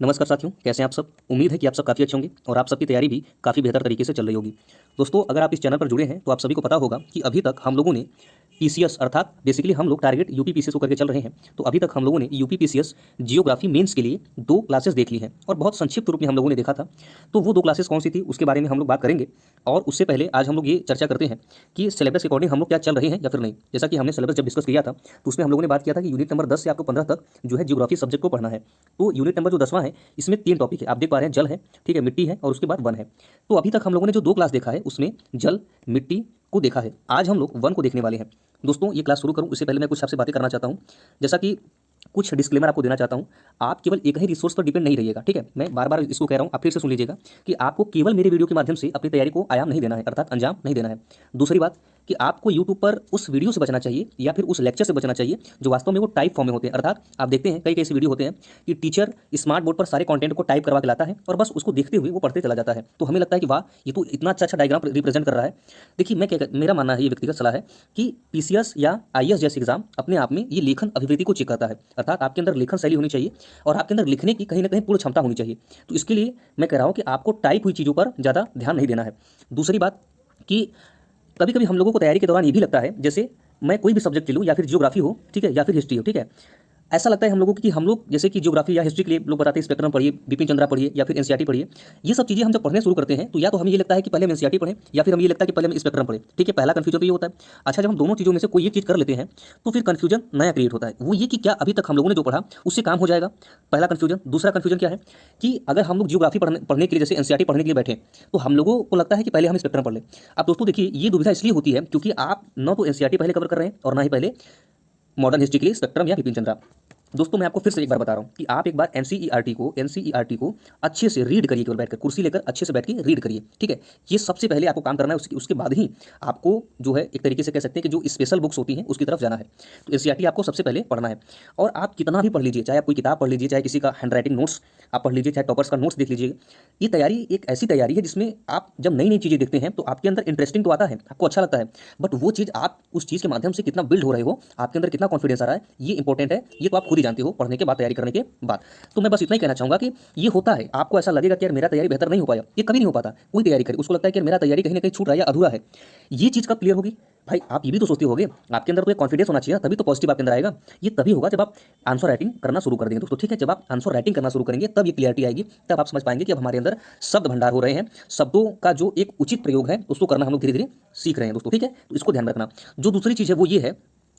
नमस्कार साथियों, कैसे हैं आप सब। उम्मीद है कि आप सब काफ़ी अच्छे होंगे और आप सबकी तैयारी भी काफ़ी बेहतर तरीके से चल रही होगी। दोस्तों, अगर आप इस चैनल पर जुड़े हैं तो आप सभी को पता होगा कि अभी तक हम लोगों ने पीसीएस अर्थात बेसिकली हम लोग टारगेट यूपी पीसीएस को करके चल रहे हैं। तो अभी तक हम लोगों ने यूपी पीसीएस जियोग्राफी मेंस के लिए 2 क्लासेस देख ली हैं और बहुत संक्षिप्त रूप में हम लोगों ने देखा था। तो वो 2 क्लासेस कौन सी थी उसके बारे में हम लोग बात करेंगे। और उससे पहले आज हम लोग ये चर्चा करते हैं कि सिलेबस के अकॉर्डिंग हम लोग क्या चल रहे हैं या फिर नहीं। जैसा कि हमने सिलेबस जब डिस्कस किया था तो उसमें हम लोगों ने बात किया था कि यूनिट नंबर 10 से आपको 15 तक जो है जियोग्राफी सब्जेक्ट को पढ़ना है। तो यूनिट नंबर जो 10वां है इसमें 3 टॉपिक है, आप देख पा रहे हैं। जल है, ठीक है, मिट्टी है और उसके बाद वन है। तो अभी तक हम लोगों ने जो 2 क्लास देखा है उसमें जल मिट्टी को देखा है। आज हम लोग वन को देखने वाले हैं। दोस्तों, ये क्लास शुरू करूं उससे पहले मैं कुछ आपसे बातें करना चाहता हूं। जैसा कि कुछ डिस्क्लेमर आपको देना चाहता हूं। आप केवल एक ही रिसोर्स पर डिपेंड नहीं रहिएगा, ठीक है। मैं बार बार इसको कह रहा हूं, आप फिर से सुन लीजिएगा कि आपको केवल मेरे वीडियो के माध्यम से अपनी तैयारी को आयाम नहीं देना है, अर्थात अंजाम नहीं देना है। दूसरी बात कि आपको यूट्यूब पर उस वीडियो से बचना चाहिए या फिर उस लेक्चर से बचना चाहिए जो वास्तव में वो टाइप फॉर्म में होते हैं। अर्थात आप देखते हैं कई कई ऐसे वीडियो होते हैं कि टीचर स्मार्ट बोर्ड पर सारे कंटेंट को टाइप करवा के लाता है और बस उसको देखते हुए वो पढ़ते चला जाता है। तो हमें लगता है कि वाह, ये तो इतना अच्छा अच्छा डायग्राम रिप्रेजेंट कर रहा है। देखिए, मेरा मानना है, ये व्यक्तिगत सलाह है कि पीसीएस या आईएएस जैसे एग्जाम अपने आप में ये लेखन अभिवृत्ति को चेक करता है। अर्थात आपके अंदर लेखन शैली होनी चाहिए और आपके अंदर लिखने की कहीं ना कहीं पूर्ण क्षमता होनी चाहिए। तो इसके लिए मैं कह रहा हूं कि आपको टाइप हुई चीज़ों पर ज़्यादा ध्यान नहीं देना है। दूसरी बात कि कभी कभी हम लोगों को तैयारी के दौरान ये भी लगता है, जैसे मैं कोई भी सब्जेक्ट ले लूँ या फिर जियोग्राफी हो, ठीक है, या फिर हिस्ट्री हो, ठीक है, ऐसा लगता है हम लोगों को कि हम लोग जैसे कि ज्योग्राफी या हिस्ट्री के लिए लोग बताते हैं स्पेक्ट्रम पढ़िए, बिपिन चंद्रा पढ़िए या फिर एनसीईआरटी पढ़िए। ये सब चीज़ें हम जब पढ़ने शुरू करते हैं तो या तो हमें ये लगता है कि पहले हम एनसीईआरटी पढ़ें या फिर हमें ये लगता है कि पहले हम स्पेक्ट्रम पढ़ें, ठीक है। पहला कन्फ्यूजन तो ये होता है। अच्छा, जब हम दोनों चीज़ों में से कोई एक चीज़ कर लेते हैं तो फिर कन्फ्यूजन नया क्रिएट होता है। वो ये कि क्या अभी तक हम लोगों ने जो पढ़ा उससे काम हो जाएगा, पहला कन्फ्यूजन। दूसरा कन्फ्यूजन क्या है कि अगर हम लोग जियोग्राफी पढ़ने के लिए जैसे एनसीईआरटी पढ़ने के लिए बैठे तो हम लोगों को लगता है कि पहले हम स्पेक्ट्रम पढ़ लें। अब दोस्तों देखिए, ये दुविधा इसलिए होती है क्योंकि आप न तो एनसीईआरटी पहले कवर कर रहे हैं और ना ही पहले मॉडर्न हिस्ट्री के लिए स्पेक्ट्रम या बिपिन चंद्रा। दोस्तों, मैं आपको फिर से एक बार बता रहा हूं कि आप एक बार एनसीईआरटी को अच्छे से रीड करिए, केवल बैठकर कुर्सी लेकर अच्छे से बैठ के रीड करिए, ठीक है। ये सबसे पहले आपको काम करना है। उसके बाद ही आपको जो है एक तरीके से कह सकते हैं कि जो स्पेशल बुक्स होती हैं उसकी तरफ जाना है। तो एनसीईआरटी आपको सबसे पहले पढ़ना है। और आप कितना भी पढ़ लीजिए, चाहे आप कोई किताब पढ़ लीजिए, चाहे किसी का हैंड राइटिंग नोट्स आप पढ़ लीजिए, चाहे टॉपर्स का नोट्स देख लीजिए, ये तैयारी एक ऐसी तैयारी है जिसमें आप जब नई नई चीज़ें देखते हैं तो आपके अंदर इंटरेस्टिंग तो आता है, आपको अच्छा लगता है, बट वो चीज़ आप उस चीज़ के माध्यम से कितना बिल्ड हो रहे हो, आपके अंदर कितना कॉन्फिडेंस आ रहा है, ये इंपॉर्टेंट है। ये तो आप खुद ही जानते हो पढ़ने के बाद, तैयारी करने के बाद। तो मैं बस इतना ही कहना चाहूंगा कि ये होता है, आपको ऐसा लगेगा कि यार मेरा तैयारी बेहतर नहीं हो पाया, ये कभी नहीं हो पाता। कोई तैयारी करे उसको लगता है कि यार मेरा तैयारी कहीं ना कहीं छूट रहा है या अधूरा है। ये चीज़ कब क्लियर होगी भाई, आप ये भी तो सोचते होगे, आपके अंदर तो एक कॉन्फिडेंस होना चाहिए ना, तभी तो पॉजिटिव आपके अंदर आएगा। ये तभी होगा जब आप आंसर राइटिंग करना शुरू कर देंगे दोस्तों, ठीक है। जब आप आंसर राइटिंग करना शुरू करेंगे तब ये क्लियरिटी आएगी, तब आप समझ पाएंगे कि अब हमारे अंदर शब्द भंडार हो रहे हैं, शब्दों का जो एक उचित प्रयोग है उसको करना हम लोग धीरे धीरे सीख रहे हैं दोस्तों, ठीक है। तो इसको ध्यान रखना। जो दूसरी चीज़ है वो ये है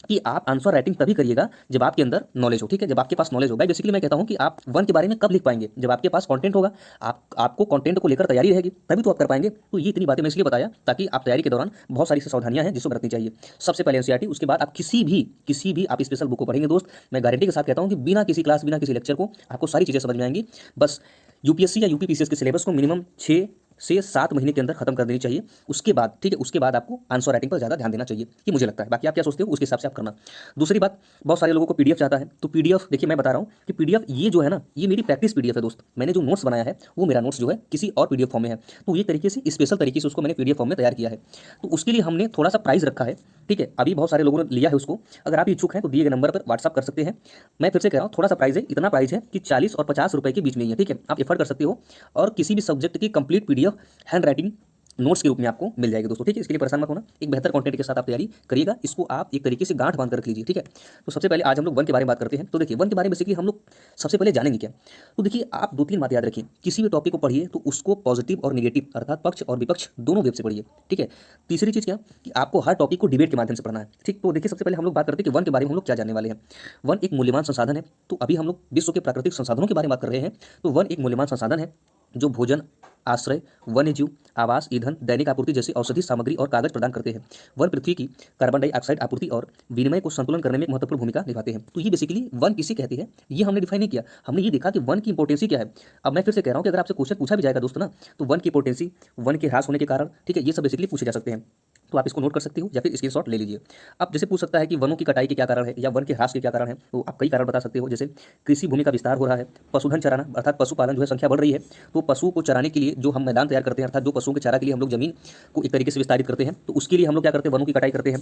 कि आप आंसर राइटिंग तभी करिएगा जब आपके अंदर नॉलेज हो, ठीक है, जब आपके पास नॉलेज होगा। बेसिकली मैं कहता हूं कि आप वन के बारे में कब लिख पाएंगे, जब आपके पास कंटेंट होगा। आपको कंटेंट को लेकर तैयारी रहेगी तभी तो आप कर पाएंगे। तो ये इतनी बातें मैं इसलिए बताया ताकि आप तैयारी के दौरान बहुत सारी सावधानियां हैं जिसको बरतनी चाहिए। सबसे पहले एनसीईआरटी, उसके बाद आप किसी भी आप स्पेशल बुक को पढ़ेंगे दोस्त, मैं गारंटी के साथ कहता हूं कि बिना किसी क्लास बिना किसी लेक्चर को आपको सारी चीज़ें समझ में आएंगी। बस यूपीएससी या यूपीपीसीएस के सिलेबस को मिनिमम 6 से 7 महीने के अंदर खत्म कर देनी चाहिए। उसके बाद, ठीक है, उसके बाद आपको आंसर राइटिंग पर ज़्यादा ध्यान देना चाहिए, ये मुझे लगता है। बाकी आप क्या सोचते हो उसके हिसाब से आप करना। दूसरी बात, बहुत सारे लोगों को पीडीएफ चाहता है। तो पीडीएफ देखिए, मैं बता रहा हूँ कि पीडीएफ ये जो है ना, ये मेरी प्रैक्टिस पीडीएफ है दोस्त। मैंने जो नोट्स बनाया है वो मेरा नोट्स जो है किसी और पीडीएफ फॉर्म में है, तो ये तरीके से स्पेशल तरीके से उसको मैंने पीडीएफ फॉर्म में तैयार किया है। तो उसके लिए हमने थोड़ा सा प्राइस रखा है, ठीक है। अभी बहुत सारे लोगों ने लिया है उसको। अगर आप इच्छुक हैं तो दिए गए नंबर पर व्हाट्सअप कर सकते हैं। मैं फिर से कह रहा हूँ, थोड़ा सा प्राइस है, इतना प्राइस है कि 40 और 50 रुपये के बीच में ही है, ठीक है। आप एफर्ट कर सकते हो और किसी भी सब्जेक्ट की complete PDF hand writing notes के रूप में आपको मिल जाएगी दोस्तों, ठीक है। इसके लिए परेशान मत होना, एक बेहतर कंटेंट के साथ आप तैयारी करिएगा। इसको आप एक तरीके से गांठ बांध कर रख लीजिए, ठीक है। तो सबसे पहले आज हम लोग वन के बारे में बात करते हैं। तो देखिए, वन के बारे में बेसिकली हम लोग सबसे पहले जानेंगे क्या। तो देखिए, आप 2-3 बात याद रखिए। किसी भी टॉपिक को पढ़िए तो उसको पॉजिटिव और नेगेटिव अर्थात पक्ष और विपक्ष दोनों वेब से पढ़िए, ठीक है। तीसरी चीज़ क्या कि आपको हर टॉपिक को डिबेट के माध्यम से पढ़ना है, ठीक। तो देखिए, सबसे पहले हम लोग बात करते हैं कि वन के बारे में हम लोग क्या जानने वाले हैं। वन एक मूल्यवान संसाधन है। तो अभी हम लोग विश्व के प्राकृतिक संसाधनों के बारे में बात कर रहे हैं। तो वन एक मूल्यवान संसाधन है जो भोजन, आश्रय, वन्य जीव, आवास, ईंधन, दैनिक आपूर्ति जैसी औषधि सामग्री और कागज प्रदान करते हैं। वन पृथ्वी की कार्बन डाइऑक्साइड आपूर्ति और विनिमय को संतुलन करने में एक महत्वपूर्ण भूमिका निभाते हैं। तो ये बेसिकली वन किसे कहते हैं ये हमने डिफाइन नहीं किया। हमने ये देखा कि वन की इंपोर्टेंसी क्या है। अब मैं फिर से कह रहा हूँ कि अगर आपसे क्वेश्चन पूछा भी जाएगा दोस्तों ना, तो वन की इंपोर्टेंसी, वन के ह्रास होने के कारण, ठीक है, ये सब बेसिकली पूछे जा सकते हैं। तो आप इसको नोट कर सकते हो या फिर स्क्रीनशॉट ले लीजिए। अब जैसे पूछ सकता है कि वनों की कटाई के क्या कारण है या वन के ह्रास के क्या कारण है, तो आप कई कारण बता सकते हो। जैसे कृषि भूमि का विस्तार हो रहा है, पशुधन चराना अर्थात पशुपालन जो है संख्या बढ़ रही है, तो पशुओं को चराने के लिए जो हम मैदान तैयार करते हैं अर्थात जो पशुओं के चारा के लिए हम लोग जमीन को एक तरीके से विस्तारित करते हैं, तो उसके लिए हम लोग क्या करते हैं, वनों की कटाई करते हैं।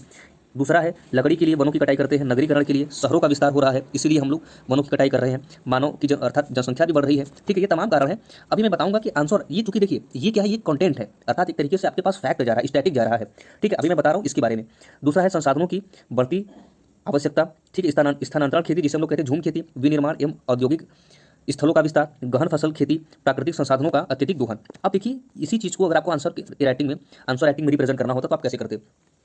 दूसरा है लकड़ी के लिए वनों की कटाई करते हैं, नगरीकरण के लिए शहरों का विस्तार हो रहा है, इसीलिए हम लोग वनों की कटाई कर रहे हैं, मानव की अर्थात जनसंख्या भी बढ़ रही है। ठीक है, ये तमाम कारण है। अभी मैं बताऊंगा कि आंसर ये, चूंकि देखिए ये क्या है, ये कंटेंट है अर्थात एक तरीके से आपके पास फैक्ट जा रहा है, स्टैटिक जा रहा है। ठीक है, अभी मैं बता रहा हूँ इसके बारे में। दूसरा है संसाधनों की बढ़ती आवश्यकता। ठीक है, स्थानांतरण खेती जिसे हम लोग कहते हैं झूम खेती, विनिर्माण एवं औद्योगिक स्थलों का विस्तार, गहन फसल खेती, प्राकृतिक संसाधनों का अत्यधिक दोहन। अब देखिए इसी चीज को अगर आपको आंसर राइटिंग में रिप्रेजेंट करना होता तो आप कैसे करते?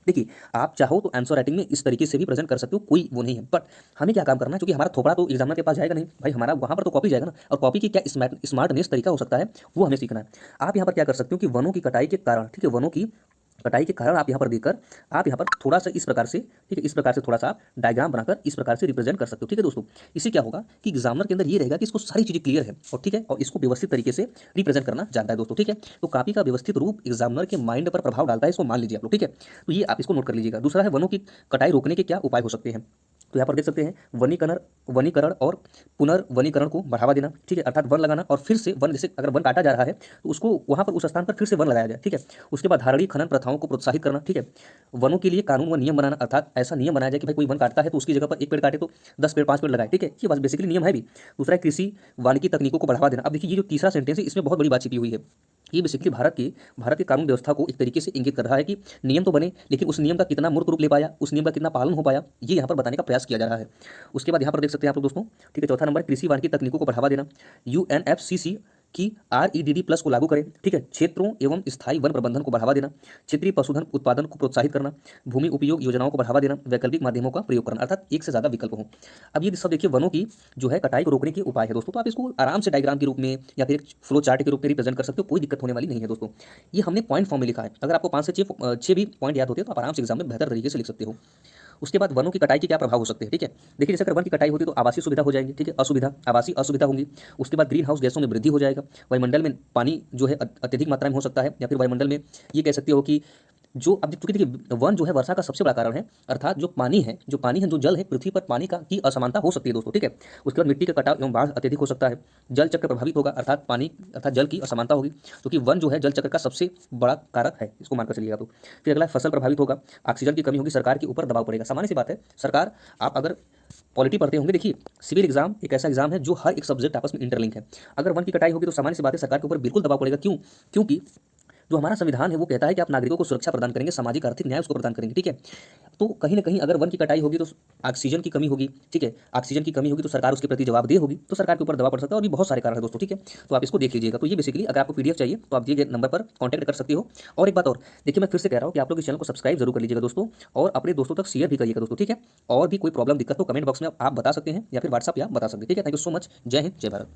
देखिए आप चाहो तो आंसर राइटिंग में इस तरीके से भी प्रेजेंट कर सकते हो, कोई वो नहीं है, बट हमें क्या काम करना है, क्योंकि हमारा थोपड़ा तो एग्जामिनर के पास जाएगा नहीं भाई, हमारा वहां पर तो कॉपी जाएगा ना, और कॉपी की क्या स्मार्टनेस तरीका हो सकता है वो हमें सीखना है। आप यहाँ पर क्या कर सकते हो कि वनों की कटाई के कारण, ठीक है, वनों की कटाई के कारण आप यहाँ पर देकर आप यहाँ पर थोड़ा सा इस प्रकार से, ठीक है, इस प्रकार से थोड़ा सा आप डायग्राम बनाकर इस प्रकार से रिप्रेजेंट कर सकते हो। ठीक है दोस्तों, इससे क्या होगा कि एग्जामिनर के अंदर ये रहेगा कि इसको सारी चीजें क्लियर है और ठीक है, और इसको व्यवस्थित तरीके से रिप्रेजेंट करना जानता है दोस्तों। ठीक है, तो कॉपी का व्यवस्थित रूप एग्जामिनर के माइंड पर प्रभाव डालता है, इसको मान लीजिए आप लोग। ठीक है, तो ये आप इसको नोट कर लीजिएगा। दूसरा है वनों की कटाई रोकने के क्या उपाय हो सकते हैं। तो यहाँ पर देख सकते हैं वनीकरण और पुनर्वनीकरण को बढ़ावा देना। ठीक है, अर्थात वन लगाना और फिर से वन, जैसे अगर वन काटा जा रहा है तो उसको वहां पर उस स्थान पर फिर से वन लगाया जाए। ठीक है, उसके बाद धारणीय खनन प्रथाओं को प्रोत्साहित करना। ठीक है, वनों के लिए कानून व नियम बनाना, अर्थात ऐसा नियम बनाया जाए कि भाई कोई वन काटता है तो उसकी जगह पर एक पेड़ काटे तो 10 पेड़ 5 पेड़ लगाए। ठीक है, ये बस बेसिकली नियम है भी। दूसरा है कृषि वानिकी तकनीकों को बढ़ावा देना। अब देखिए ये जो तीसरा सेंटेंस है इसमें बहुत बड़ी बात छिपी हुई है। ये बेसिकली भारत की कानून व्यवस्था को एक तरीके से इंगित कर रहा है कि नियम तो बने लेकिन उस नियम का कितना मूर्त रूप ले पाया, उस नियम का कितना पालन हो पाया, ये यहाँ पर बताने का प्रयास किया जा रहा है। उसके बाद यहाँ पर देख सकते हैं आप लोग दोस्तों, ठीक है, चौथा नंबर कृषि वानिकी तकनीकों को बढ़ावा देना। यूएनएफसीसी की REDD+ को लागू करें। ठीक है, क्षेत्रों एवं स्थायी वन प्रबंधन को बढ़ावा देना, क्षेत्रीय पशुधन उत्पादन को प्रोत्साहित करना, भूमि उपयोग योजनाओं को बढ़ावा देना, वैकल्पिक माध्यमों का प्रयोग करना, अर्थात एक से ज्यादा विकल्प हो। अब ये सब देखिए वनों की जो है कटाई को रोकने के उपाय है दोस्तों, तो आप इसको आराम से डायग्राम के रूप में या फिर फ्लो चार्ट के रूप में रिप्रेजेंट कर सकते हो, कोई दिक्कत होने वाली नहीं है दोस्तों। ये हमने पॉइंट फॉर्म में लिखा है, अगर आपको 5 से 6 भी पॉइंट याद होते हैं तो आप आराम से एग्जाम में बेहतर तरीके से लिख सकते हो। उसके बाद वनों की कटाई के क्या प्रभाव हो सकते हैं। ठीक है, देखिए जैसे अगर वन की कटाई होती है तो आवासीय सुविधा हो जाएंगी। ठीक है, आवासीय असुविधा होंगी। उसके बाद ग्रीन हाउस गैसों में वृद्धि हो जाएगा, वायुमंडल में पानी जो है अत्यधिक मात्रा में हो सकता है, या फिर वायुमंडल में ये कह सकते हो कि जो अब चूंकि देखिए वन जो है वर्षा का सबसे बड़ा कारण है, अर्थात जो पानी है जो जल है पृथ्वी पर पानी का की असमानता हो सकती है दोस्तों। ठीक है, उसके बाद मिट्टी का कटाव एवं बाढ़ अत्यधिक हो सकता है, जल चक्र प्रभावित होगा, अर्थात जल की असमानता होगी, क्योंकि वन जो है जल चक्र का सबसे बड़ा कारक है, इसको मानकर चलिएगा। तो फिर अगला फसल प्रभावित होगा, ऑक्सीजन की कमी होगी, सरकार के ऊपर दबाव पड़ेगा। सामान्य सी बात है, सरकार, आप अगर पॉलिटी पढ़ते होंगे, देखिए सिविल एग्जाम एक ऐसा एग्जाम है जो हर एक सब्जेक्ट आपस में इंटरलिंक है। अगर वन की कटाई होगी तो सामान्य सी बात है सरकार के ऊपर बिल्कुल दबाव पड़ेगा। क्यों? क्योंकि जो हमारा संविधान है वो कहता है कि आप नागरिकों को सुरक्षा प्रदान करेंगे, सामाजिक आर्थिक न्याय उसको प्रदान करेंगे। ठीक है, तो कहीं ना कहीं अगर वन की कटाई होगी तो ऑक्सीजन की कमी होगी। ठीक है, ऑक्सीजन की कमी होगी तो सरकार उसके प्रति जवाबदेह होगी, तो सरकार के ऊपर दबाव पड़ सकता है, और भी बहुत सारे कारण है दोस्तों। ठीक है, तो आप इसको देख लीजिएगा। तो ये बेसिकली अगर आपको PDF चाहिए तो आप दिए नंबर पर कॉन्टैक्ट कर सकते हो। और एक बात और देखिए, मैं फिर से कह रहा हूँ कि आप लोग इस चैनल को सब्सक्राइब जरूर कर लीजिएगा दोस्तों, और अपने दोस्तों तक शेयर भी करिएगा दोस्तों। ठीक है, और भी कोई प्रॉब्लम दिक्कत तो कमेंट बॉक्स में आप बता सकते हैं या फिर व्हाट्सअप या बता सकते हैं। ठीक है, थैंक यू सो मच। जय हिंद, जय भारत।